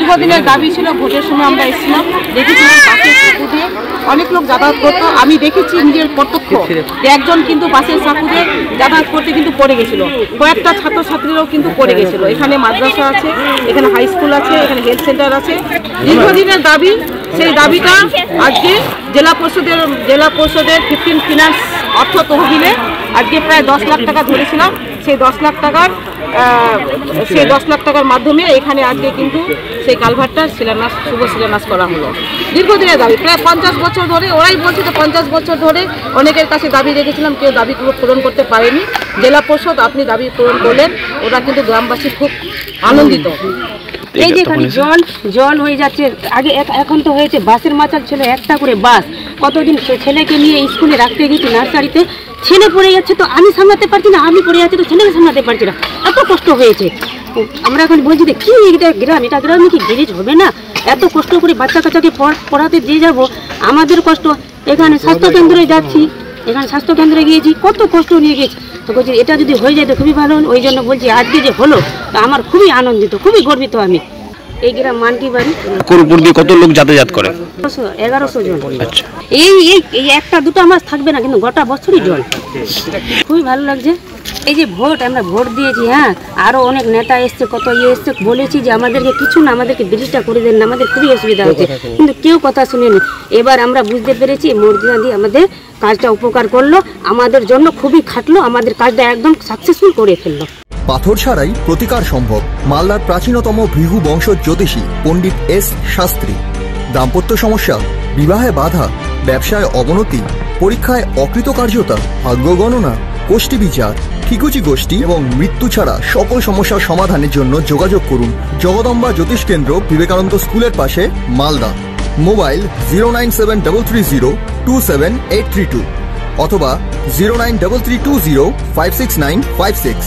দীর্ঘদিনের দাবি ছিল। ভোটের সময় আমরা এসেছিলাম, দেখেছিলাম বাসের সাঁকো দিয়ে অনেক লোক যাতায়াত করতো। আমি দেখেছি নিজের প্রত্যক্ষ যে একজন কিন্তু বাসের সাঁকো দিয়ে যাতায়াত করতে কিন্তু পড়ে গেছিল। কয়েকটা ছাত্রছাত্রীরাও কিন্তু পড়ে গেছিল। এখানে মাদ্রাসা আছে, এখানে হাই স্কুল আছে, এখানে হেলথ সেন্টার আছে। দীর্ঘদিনের দাবি, সেই দাবিটা আজকে জেলা পরিষদের 15 ফিনান্স অর্থ তহবিলে আজকে প্রায় 10 লাখ টাকা ধরেছিলাম। সেই 10 লাখ টাকার মাধ্যমে এখানে আজকে কিন্তু সেই কালভার্টটার শুভ শিলান্যাস করা হলো। দীর্ঘদিনের দাবি, প্রায় 50 বছর ধরে, ওরাই বলছে যে 50 বছর ধরে অনেকের কাছে দাবি রেখেছিলাম, কেউ দাবিগুলো পূরণ করতে পারেনি। জেলা পরিষদ আপনি দাবি পূরণ করলেন, ওরা কিন্তু গ্রামবাসী খুব আনন্দিত। এই যে খালি জল হয়ে যাচ্ছে, আগে এখন তো হয়েছে বাসের মাচাল ছিল একটা করে বাস। কতদিন ছেলেকে নিয়ে স্কুলে রাখতে গেছি নার্সারিতে, ছেলে পড়ে যাচ্ছে তো আমি সামলাতে পারছি না, আমি পড়ে যাচ্ছি তো ছেলেকে সামলাতে পারছি না, এত কষ্ট হয়েছে। আমরা এখন বলছি যে কি এটা গ্রামে কি গ্যারেজ হবে না? এত কষ্ট করে বাচ্চা কাচ্চাকে পড়াতে দিয়ে যাব, আমাদের কষ্ট। এখানে স্বাস্থ্যকেন্দ্রে যাচ্ছি, এখানে স্বাস্থ্যকেন্দ্রে গিয়েছি, কত কষ্ট নিয়ে গেছি। তো বলছি এটা যদি হয়ে যায় তো খুবই ভালো। ওই জন্য বলছি আজকে যে হলো তো আমার খুবই আনন্দিত, খুবই গর্বিত আমি। এই গ্রাম মানকি বাড়ি। কত লোক যাতায়াত করে? 1100 জন। এই একটা দুটো মাস থাকবে না, কিন্তু গোটা বছরই জল। খুবই ভালো লাগছে। এই যে আমরা ভোট দিয়েছি, হ্যাঁ, আরো অনেক নেতা এসছে, কত এসছে, বলেছি যে আমাদেরকে কিছু না, আমাদেরকে ব্রিজটা করে দেন না, আমাদের খুবই অসুবিধা হচ্ছে, কিন্তু কেউ কথা শুনেনি। এবার আমরা বুঝতে পেরেছি মর্জিনা দিয়ে আমাদের কাজটা উপকার করলো, আমাদের জন্য খুবই খাটলো, আমাদের কাজটা একদম সাকসেসফুল করে ফেললো। পাথর ছাড়াই প্রতিকার সম্ভব। মালদার প্রাচীনতম ভৃগু বংশ জ্যোতিষী পণ্ডিত এস শাস্ত্রী। দাম্পত্য সমস্যা, বিবাহে বাধা, ব্যবসায় অবনতি, পরীক্ষায় অকৃতকার্যতা, ভাগ্য গণনা, গোষ্ঠী বিচার, ঠিকুচি গোষ্ঠী এবং মৃত্যু ছাড়া সকল সমস্যার সমাধানের জন্য যোগাযোগ করুন জগদম্বা জ্যোতিষ কেন্দ্র, বিবেকানন্দ স্কুলের পাশে, মালদা। মোবাইল 09730278332 অথবা 09332056956।